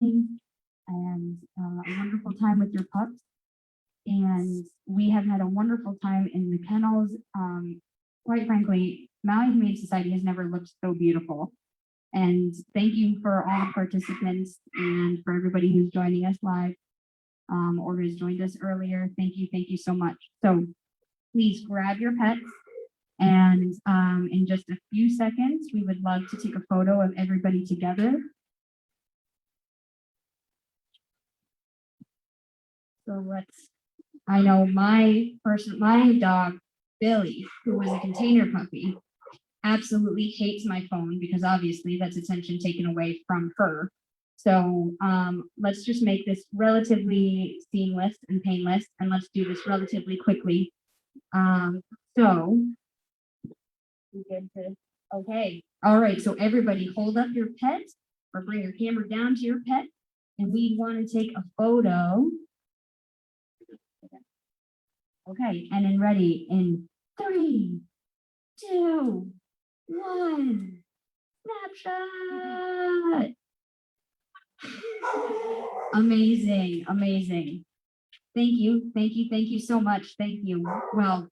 and a wonderful time with your pups. And we have had a wonderful time in the kennels. Quite frankly, Maui Humane Society has never looked so beautiful. And thank you for all the participants and for everybody who's joining us live or has joined us earlier. Thank you so much. So please grab your pets. And in just a few seconds, we would love to take a photo of everybody together. So I know my dog, Billy, who was a container puppy, absolutely hates my phone because obviously that's attention taken away from her. So let's just make this relatively seamless and painless, and let's do this relatively quickly. So we good to, okay. All right, so everybody hold up your pet or bring your camera down to your pet, and we want to take a photo. Okay, and then ready in 3, 2, 1. Snapshot. Amazing, amazing. Thank you so much. Thank you. Well,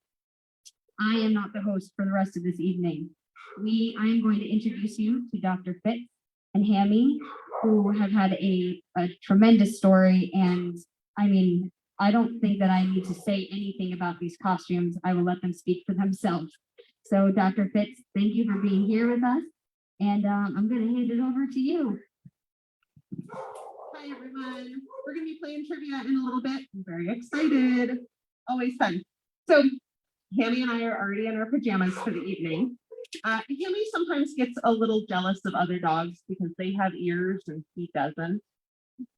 I am not the host for the rest of this evening. I am going to introduce you to Dr. Fitz and Hammy, who have had a tremendous story. And I mean, I don't think that I need to say anything about these costumes. I will let them speak for themselves. So Dr. Fitz, thank you for being here with us. And I'm going to hand it over to you. Hi, everyone. We're going to be playing trivia in a little bit. I'm very excited. Always fun. So Hammy and I are already in our pajamas for the evening. Hammy sometimes gets a little jealous of other dogs because they have ears and he doesn't.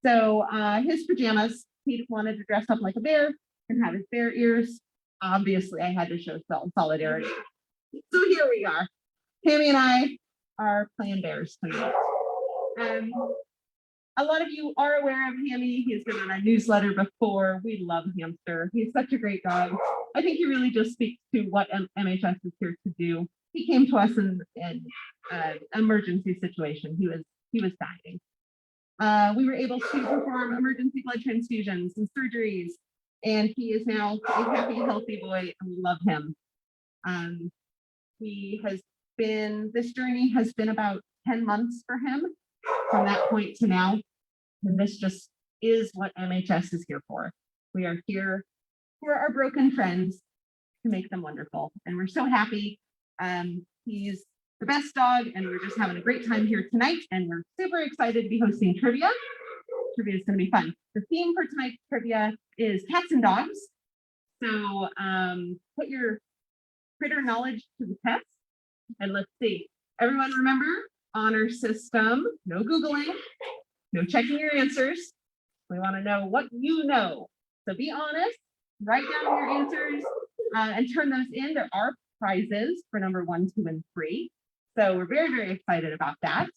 So his pajamas, he wanted to dress up like a bear and have his bear ears. Obviously, I had to show solidarity. So here we are. Hammy and I are playing bears tonight. A lot of you are aware of Hammy. He's been on our newsletter before. We love Hamster. He's such a great dog. I think he really just speaks to what MHS is here to do. He came to us in an emergency situation. He was dying. We were able to perform emergency blood transfusions and surgeries, and he is now a happy, healthy boy, and we love him. This journey has been about 10 months for him from that point to now. And this just is what MHS is here for. We are here for our broken friends to make them wonderful. And we're so happy. He's the best dog, and we're just having a great time here tonight. And we're super excited to be hosting trivia. Trivia is going to be fun. The theme for tonight's trivia is cats and dogs. So put your critter knowledge to the test. And let's see. Everyone remember, honor system, no Googling. No checking your answers. We want to know what you know. So be honest, write down your answers and turn those in. There are prizes for number 1, 2, and 3. So we're very, very excited about that.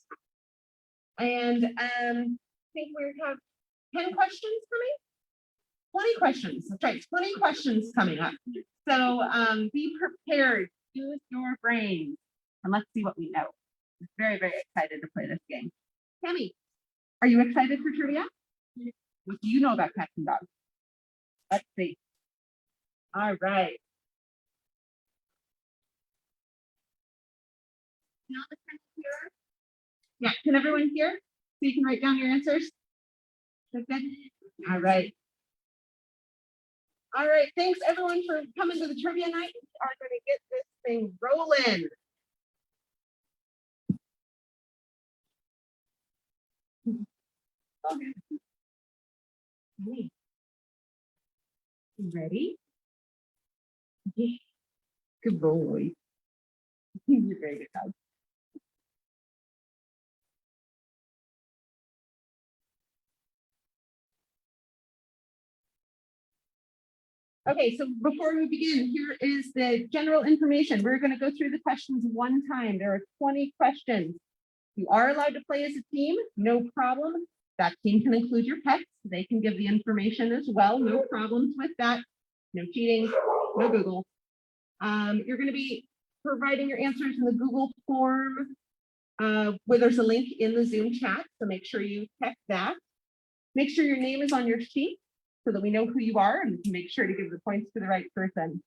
And I think we have 10 questions coming. 20 questions. That's right, 20 questions coming up. So be prepared, use your brain, and let's see what we know. I'm very, very excited to play this game. Tammy. Are you excited for trivia? What do you know about cats and dogs? Let's see. All right. Yeah, can everyone hear? So you can write down your answers? That's good? All right. All right, thanks everyone for coming to the trivia night. We are going to get this thing rolling. Okay. Ready? Yeah. Good boy. You're very good dog. Okay, so before we begin, here is the general information. We're going to go through the questions one time. There are 20 questions. You are allowed to play as a team, no problem. That team can include your pets. They can give the information as well. No problems with that. No cheating, no Google. You're going to be providing your answers in the Google form. where there's a link in the Zoom chat, so make sure you check that. Make sure your name is on your sheet so that we know who you are and we can make sure to give the points to the right person.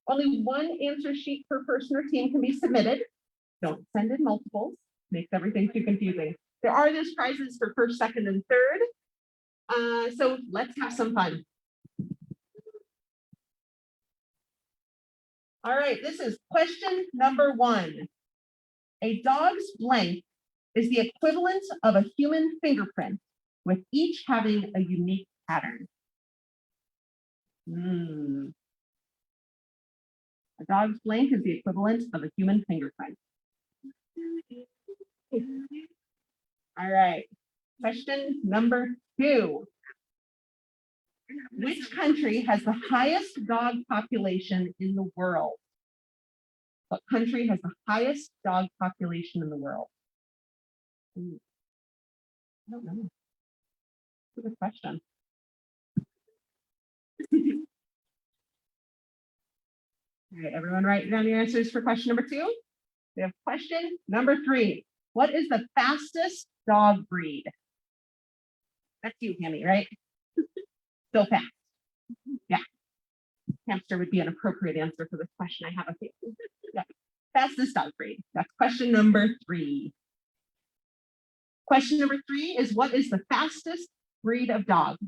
Only one answer sheet per person or team can be submitted. Don't send in multiples, makes everything too confusing. There are those prizes for first, second, and third. So let's have some fun. All right, this is question number 1. A dog's blank is the equivalent of a human fingerprint, with each having a unique pattern. A dog's blank is the equivalent of a human fingerprint. All right, question number 2. Which country has the highest dog population in the world? What country has the highest dog population in the world? I don't know. Good question. All right, everyone write down your answers for question number 2. We have question number 3. What is the fastest dog breed? That's you, Hammy, right? So fast. Yeah. Hamster would be an appropriate answer for this question. I have a feeling. Yeah. Fastest dog breed. That's question number 3. Question number 3 is, what is the fastest breed of dog?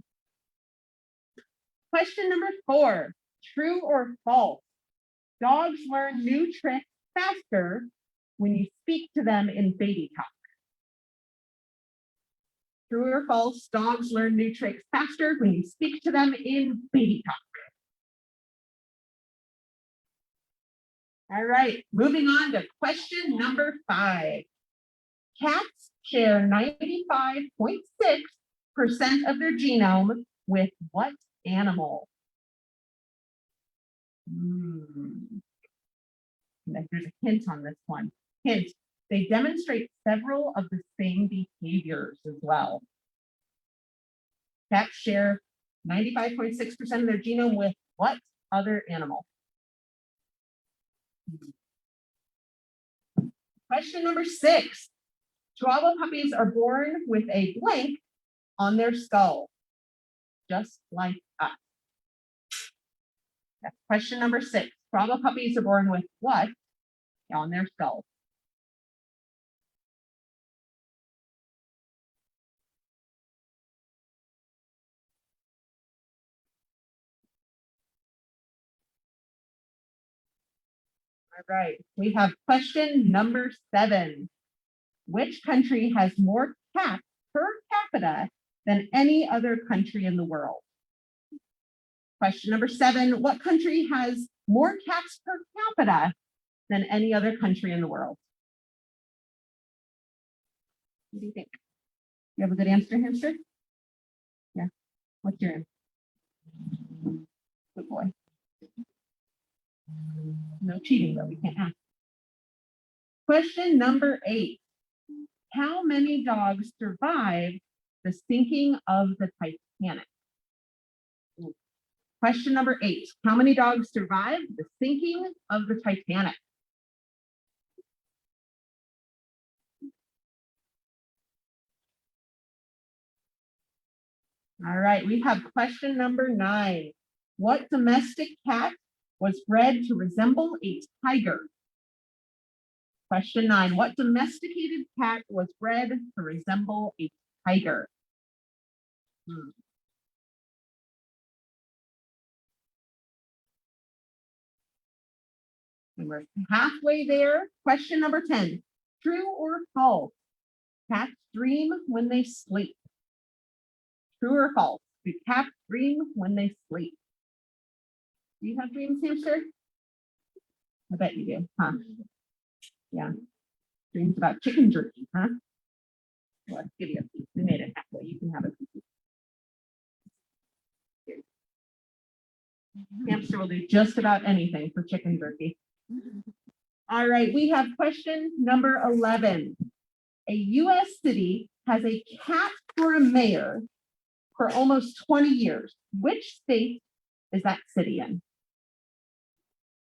Question number 4, true or false? Dogs learn new tricks faster when you speak to them in baby talk. True or false? Dogs learn new tricks faster when you speak to them in baby talk. All right, moving on to question number 5. Cats share 95.6% of their genome with what animal? There's a hint on this one. Hint, they demonstrate several of the same behaviors as well. Cats share 95.6% of their genome with what other animal? Question number 6. Chihuahua puppies are born with a blank on their skull, just like us. That's question number 6. Chihuahua puppies are born with what on their skull? All right, we have question number 7. Which country has more cats per capita than any other country in the world? Question number 7, what country has more cats per capita than any other country in the world? What do you think? You have a good answer, Hamster? Yeah. What's your answer? Good boy. No cheating, though. We can't ask. Question number 8. How many dogs survived the sinking of the Titanic? Question number 8. How many dogs survived the sinking of the Titanic? All right, we have question number 9. What domestic cat was bred to resemble a tiger? Question 9. What domesticated cat was bred to resemble a tiger? And we're halfway there. Question number 10. True or false? Cats dream when they sleep. True or false? Do cats dream when they sleep? Do you have dreams, Hamster? I bet you do, huh? Yeah. Dreams about chicken jerky, huh? Well, let's give you a piece. We made it halfway. You can have a piece. Here. Hamster will do just about anything for chicken jerky. All right, we have question number 11. A U.S. city has a cat for a mayor for almost 20 years. Which state is that city in?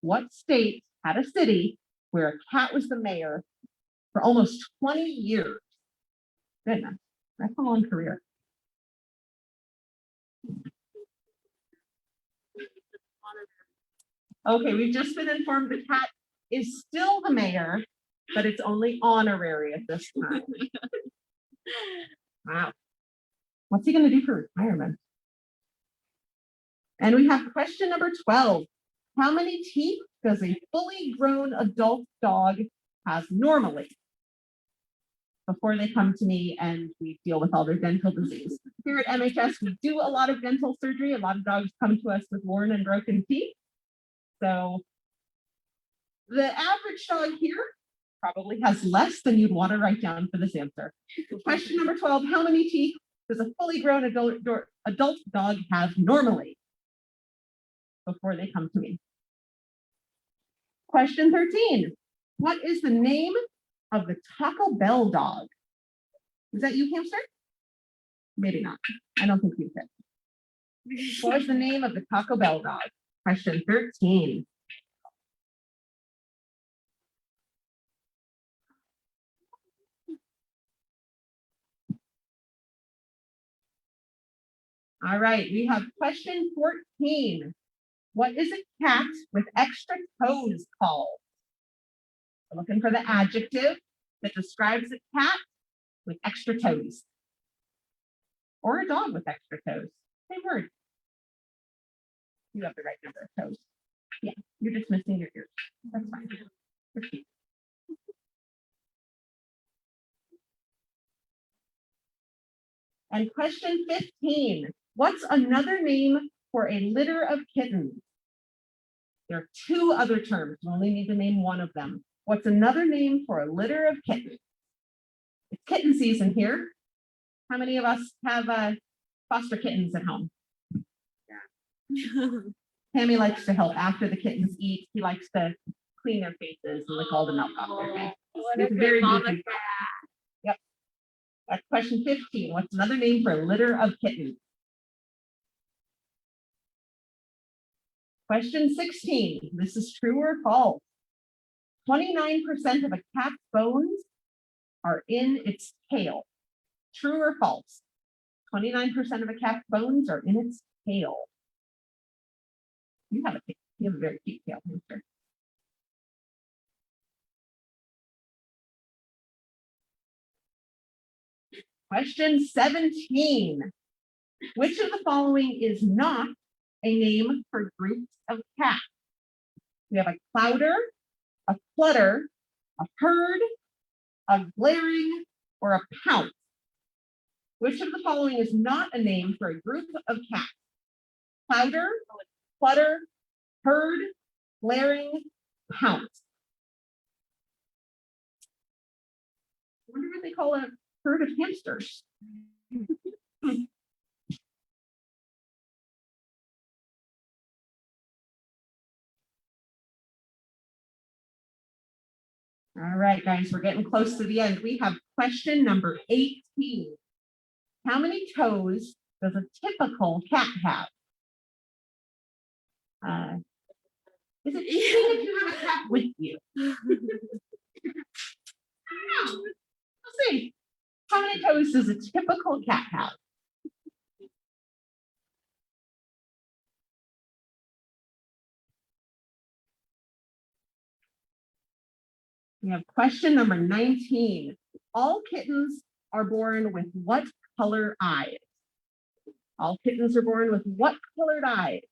What state had a city where a cat was the mayor for almost 20 years. Goodness, that's a long career. Okay, we've just been informed the cat is still the mayor, but it's only honorary at this time. Wow. What's he going to do for retirement? And we have question number 12. How many teeth does a fully grown adult dog have normally? Before they come to me and we deal with all their dental disease. Here at MHS, we do a lot of dental surgery. A lot of dogs come to us with worn and broken teeth. So the average dog here probably has less than you'd want to write down for this answer. Question number 12, how many teeth does a fully grown adult dog have normally? Before they come to me. Question 13, what is the name of the Taco Bell dog? Is that you, hamster? Maybe not. I don't think you fit. What is the name of the Taco Bell dog? Question 13. All right, we have question 14. What is a cat with extra toes called? We're looking for the adjective that describes a cat with extra toes. Or a dog with extra toes. Same word. You have the right number of toes. Yeah, you're just missing your ears. That's fine. Repeat. And question 15. What's another name for a litter of kittens? There are two other terms. You only need to name one of them. What's another name for a litter of kittens? It's kitten season here. How many of us have foster kittens at home? Yeah. Tammy likes to help after the kittens eat. He likes to clean their faces and lick all the milk off their face. It's very goofy. Yep. That's question 15. What's another name for a litter of kittens? Question 16. This is true or false. 29% of a cat's bones are in its tail. True or false? 29% of a cat's bones are in its tail. You have a very cute tail, hamster. Question 17. Which of the following is not a name for groups of cats? We have a clouder, a flutter, a herd, a glaring, or a pounce. Which of the following is not a name for a group of cats? Clouder, flutter, herd, glaring, pounce. I wonder what they call a herd of hamsters. All right, guys, we're getting close to the end. We have question number 18. How many toes does a typical cat have? Is it cheating if you have a cat with you? I don't know. We'll see. How many toes does a typical cat have? We have question number 19. All kittens are born with what color eyes? All kittens are born with what colored eyes?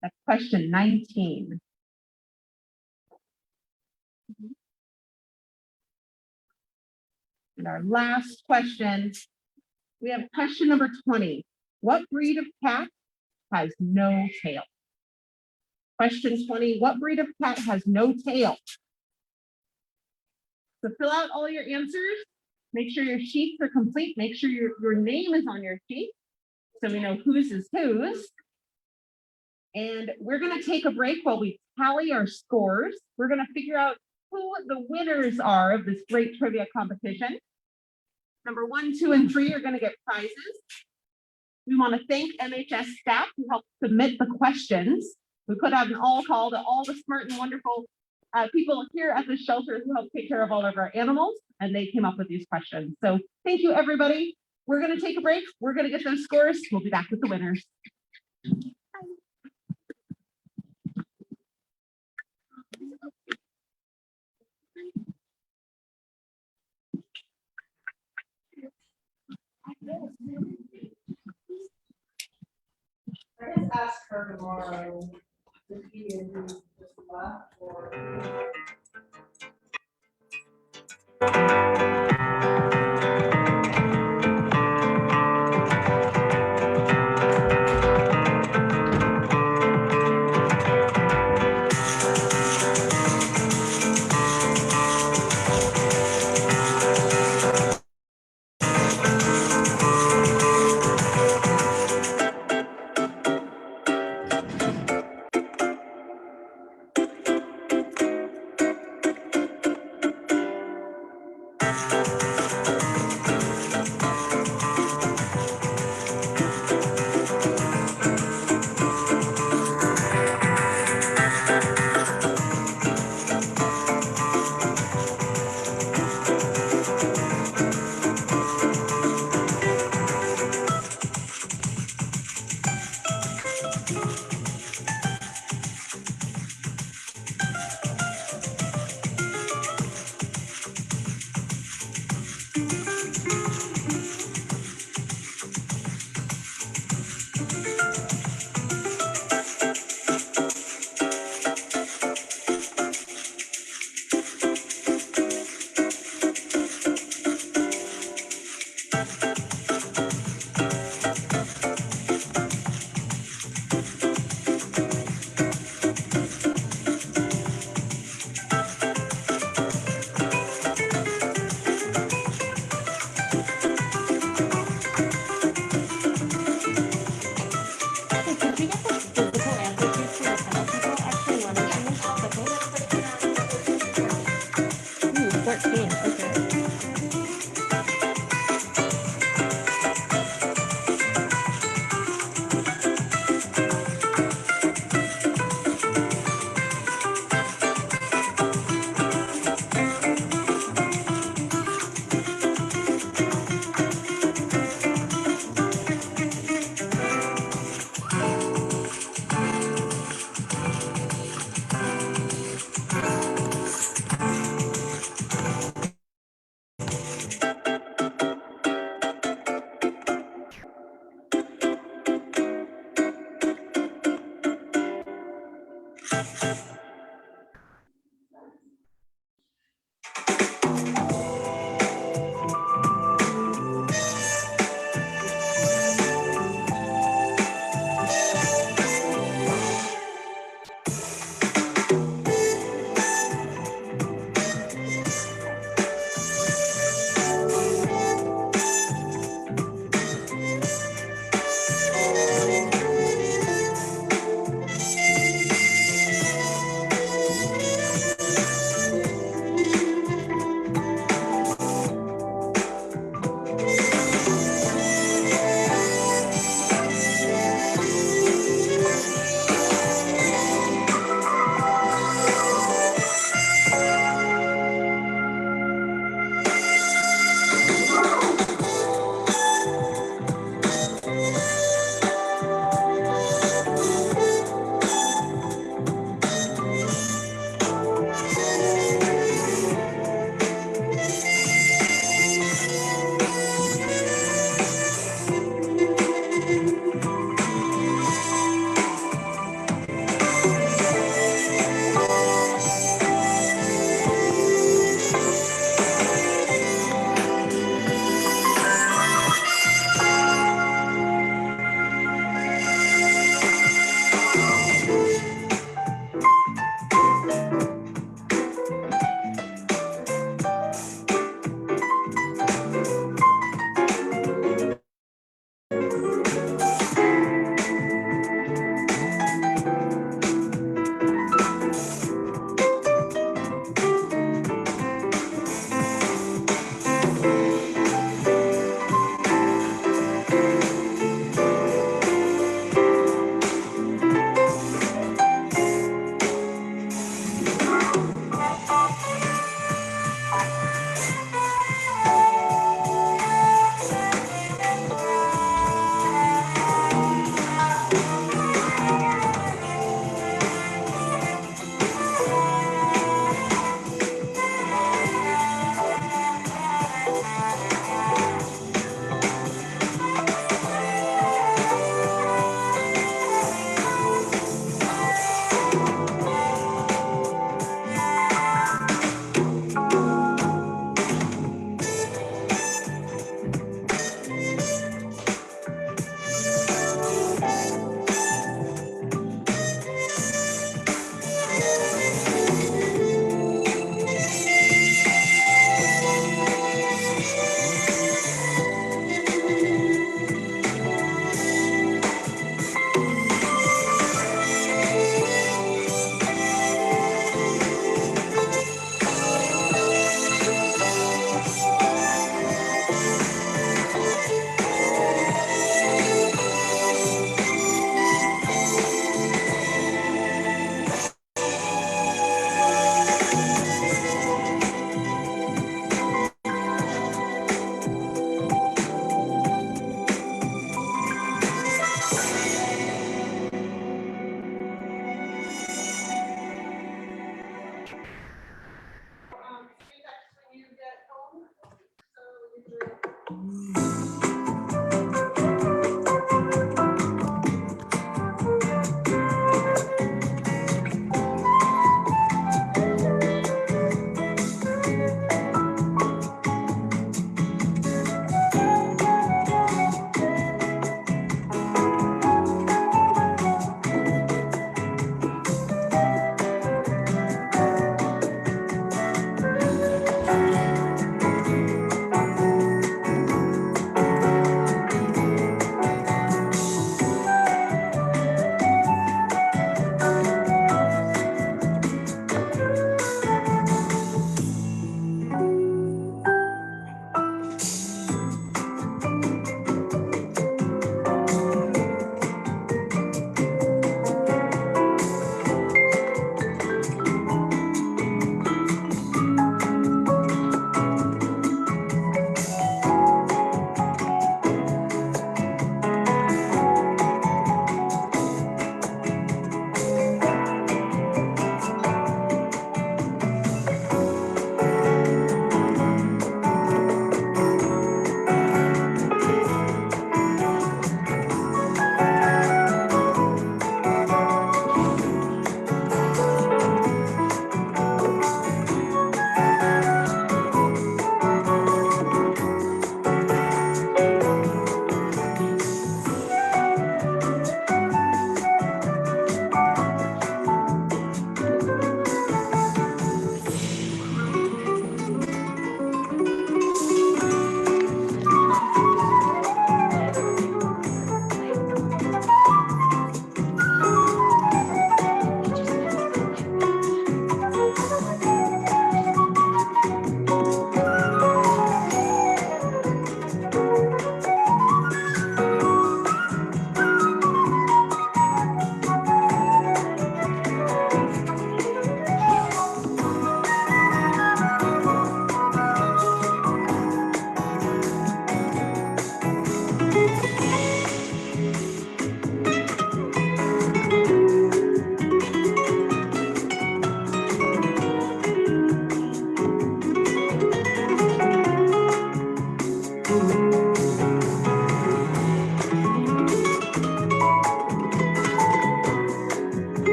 That's question 19. And our last question, we have question number 20. What breed of cat has no tail? Question 20, what breed of cat has no tail? So fill out all your answers. Make sure your sheets are complete. Make sure your name is on your sheet so we know whose is whose. And we're going to take a break while we tally our scores. We're going to figure out who the winners are of this great trivia competition. Number 1, 2, and 3 are going to get prizes. We want to thank MHS staff who helped submit the questions. We put out an all call to all the smart and wonderful people here at the shelter who help take care of all of our animals, and they came up with these questions. So thank you, everybody. We're going to take a break. We're going to get those scores. We'll be back with the winners. I just ask her tomorrow if he is just left or.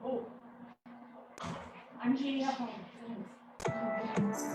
Oh. I'm heating up my things.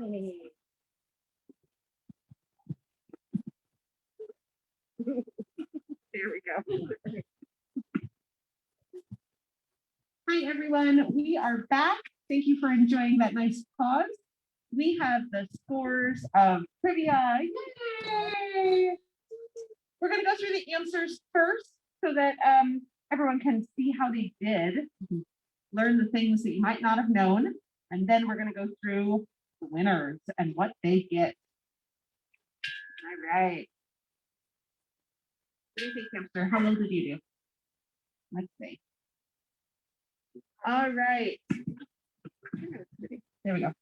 There we go. Hi, everyone. We are back. Thank you for enjoying that nice pause. We have the scores of trivia. Yay! We're going to go through the answers first so that everyone can see how they did, learn the things that you might not have known, and then we're going to go through the winners and what they get. All right. What do you think, Hamster? How well did you do? Let's see. All right. There we go.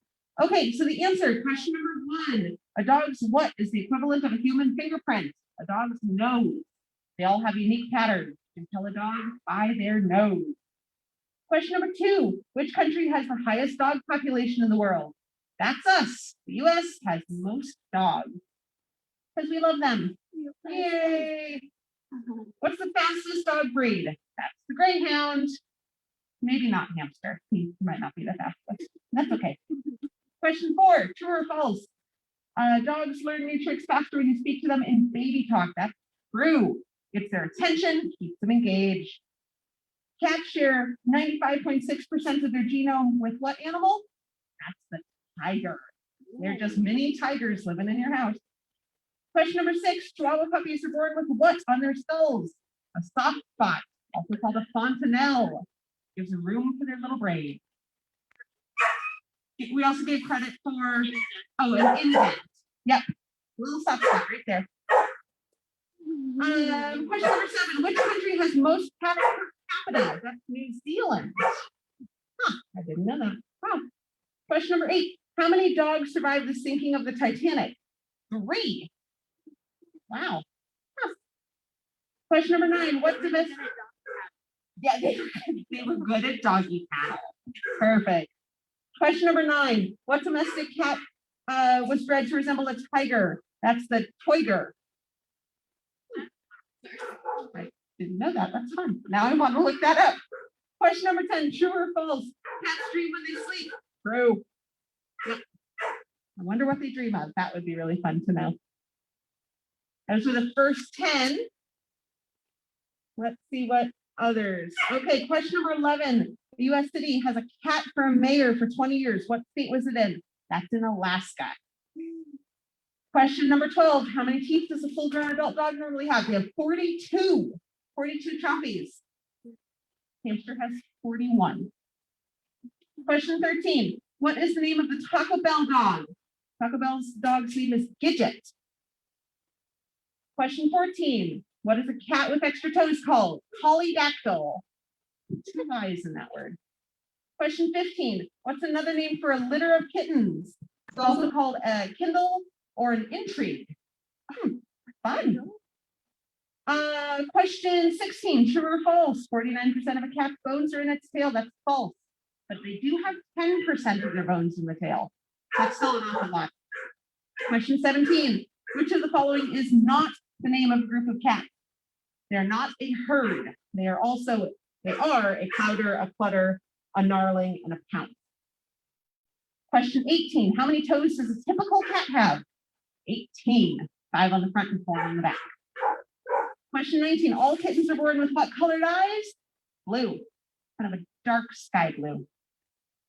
Okay, so the answer, question number 1. A dog's what is the equivalent of a human fingerprint? A dog's nose. They all have unique patterns. You can tell a dog by their nose. Question number 2. Which country has the highest dog population in the world? That's us. The US has the most dogs. Because we love them. Yay! What's the fastest dog breed? That's the Greyhound. Maybe not hamster. He might not be the fastest. That's okay. Question 4, true or false? Dogs learn new tricks faster when you speak to them in baby talk. That's true. Gets their attention, keeps them engaged. Cats share 95.6% of their genome with what animal? That's the tiger. They're just mini tigers living in your house. Question number 6, Chihuahua puppies are born with what on their skulls? A soft spot, also called a fontanelle. Gives them room for their little brain. We also gave credit for, an indent. Yep, little soft spot right there. Question number 7, which country has most cats per capita? That's New Zealand. Huh, I didn't know that. Wow. Question number 8, how many dogs survived the sinking of the Titanic? 3. Wow. Huh. Question number 9, what's the best? Yeah, they were good at doggy paddle. Perfect. Question number 9, what domestic cat was bred to resemble a tiger? That's the Toiger. I didn't know that. That's fun. Now I want to look that up. Question number 10, true or false? Cats dream when they sleep. True. Yep. I wonder what they dream of. That would be really fun to know. Those were the first 10. Let's see what others. Okay, question number 11. The US city has a cat for a mayor for 20 years. What state was it in? That's in Alaska. Question number 12. How many teeth does a full-grown adult dog normally have? We have 42. 42 chompies. Hamster has 41. Question 13. What is the name of the Taco Bell dog? Taco Bell's dog's name is Gidget. Question 14. What is a cat with extra toes called? Polydactyl. 2 eyes in that word. Question 15. What's another name for a litter of kittens? It's also called a Kindle or an intrigue. Fun. Question 16. True or false? 49% of a cat's bones are in its tail. That's false. But they do have 10% of their bones in the tail. That's still an awful lot. Question 17. Which of the following is not the name of a group of cats? They're not a herd. They are a powder, a clutter, a gnarling, and a pounce. Question 18. How many toes does a typical cat have? 18. 5 on the front and 4 on the back. Question 19. All kittens are born with what colored eyes? Blue. Kind of a dark sky blue.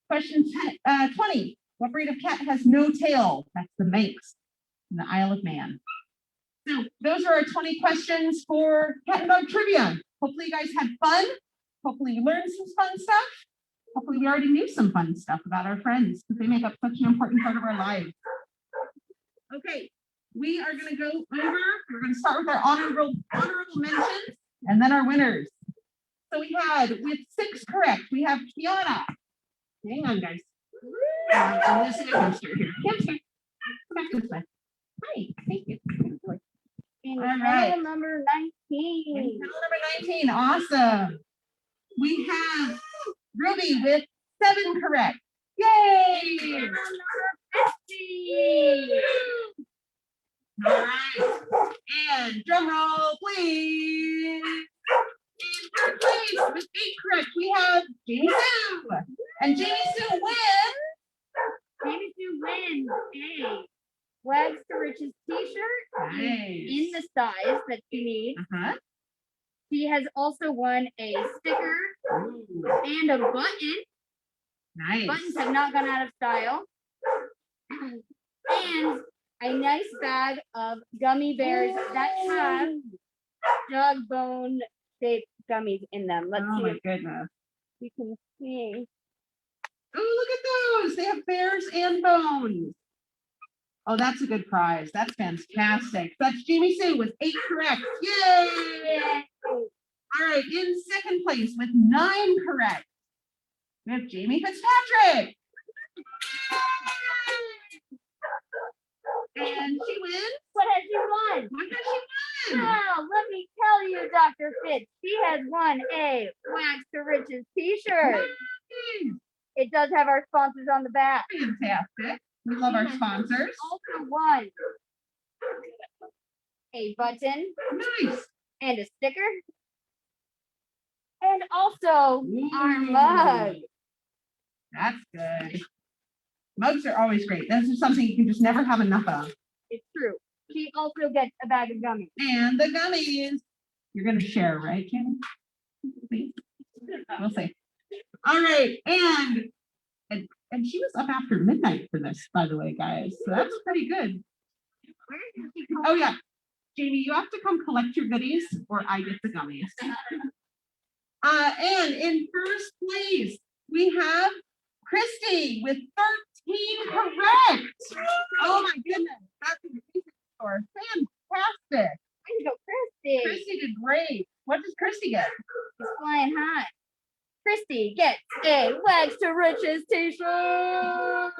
Question 20. What breed of cat has no tail? That's the Manx in the Isle of Man. So those are our 20 questions for cat and dog trivia. Hopefully you guys had fun. Hopefully you learned some fun stuff. Hopefully we already knew some fun stuff about our friends because they make up such an important part of our lives. Okay, we are going to go over, we're going to start with our honorable mentions and then our winners. So we had, with 6 correct, we have Kiana. Hang on, guys. I'm losing a hamster here. Hamster, come back this way. Hi, thank you. And All right. channel number 19. Channel number 19, awesome. We have Ruby with 7 correct. Yay! Channel number 50. All right. And drum roll, please. In third place with 8 correct, we have Jamie Sue. And Jamie Sue wins Jamie Sue wins wins a Wags to Riches t-shirt in the size that she needs. Uh-huh. She has also won a sticker Ooh, and a button. nice. Buttons have not gone out of style. And a nice bag of gummy bears that have dog bone shaped gummies in them. Let's Oh see my if goodness. you can see. Oh, look at those. They have bears and bones. Oh, that's a good prize. That's fantastic. That's Jamie Sue with 8 correct. Yay! All right, in second place with 9 correct. We have Jamie Fitzpatrick. And she wins. What has she won? What does she win? Well, let me tell you, Dr. Fitz, she has won a Wags to Riches t-shirt. Nice. It does have our sponsors on the back. Fantastic. We love our sponsors. Also won a button Nice. and a sticker. And also our Ooh, mug. That's good. Mugs are always great. This is something you can just never have enough of. It's true. She also gets a bag of gummies. And the gummies. You're gonna share, right, Kim? Please. We'll see. All right, and she was up after midnight for this, by the way, guys. So that's pretty good. Where did she come Oh yeah, Jamie, you have to come collect your goodies, or I get the gummies. And in first place, we have Christy with 13 correct. Oh my goodness, that's amazing score. Fantastic. Way to go, Christy. Christy did great. What does Christy get? She's flying high. Christy gets a Wags to Riches t-shirt.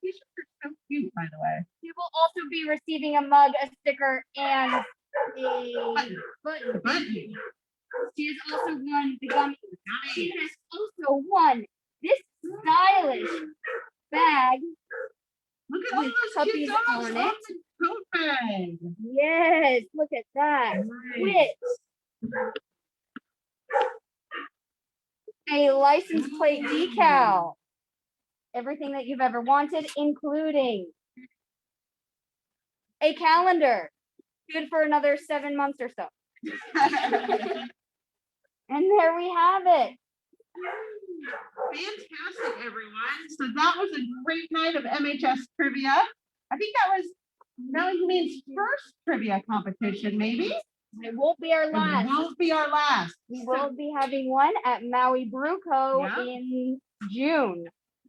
These are so cute, by the way. She will also be receiving a mug, a sticker, and a Button. button. Button. She has also won the gummy. She Nice. has also won this stylish bag. Look at all With those cute puppies dogs on on it. the tote bag. Yes, look at that. Nice. With a license plate decal. Everything that you've ever wanted, including a calendar. Good for another 7 months or so. And there we have it. Fantastic, everyone. So that was a great night of MHS trivia. I think that was Melanie Humaine's first trivia competition, maybe. It won't be our It last. won't be our last. We will be having one at Maui Brew Co. Yeah. in June.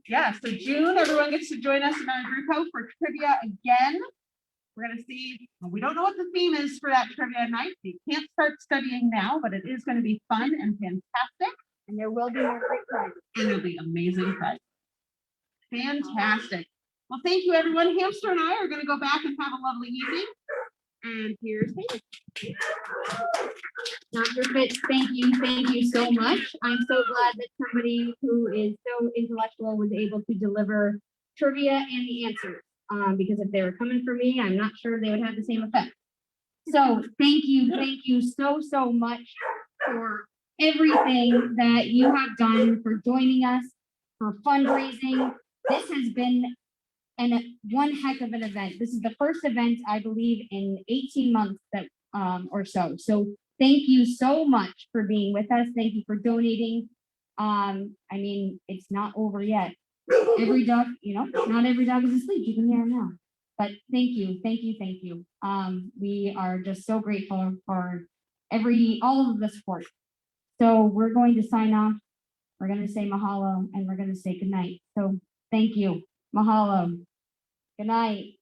Yeah, so June, everyone gets to join us in our group for trivia again. We're gonna see, we don't know what the theme is for that trivia night. You can't start studying now, but it is gonna be fun and fantastic, And there will be more great prizes. and it'll be amazing fun. Fantastic. Well, thank you, everyone. Hamster and I are gonna go back and have a lovely evening. And here's Paige. Dr. Fitz, thank you so much. I'm so glad that somebody who is so intellectual was able to deliver trivia and the answers. Because if they were coming for me, I'm not sure they would have the same effect. So thank you so much for everything that you have done, for joining us, for fundraising. This has been one heck of an event. This is the first event, I believe, in 18 months that or so. So thank you so much for being with us. Thank you for donating. I mean, it's not over yet. Every dog, not every dog is asleep. You can hear them now. But thank you. We are just so grateful for all of the support. So we're going to sign off. We're going to say mahalo and we're going to say goodnight. So thank you. Mahalo. Good night.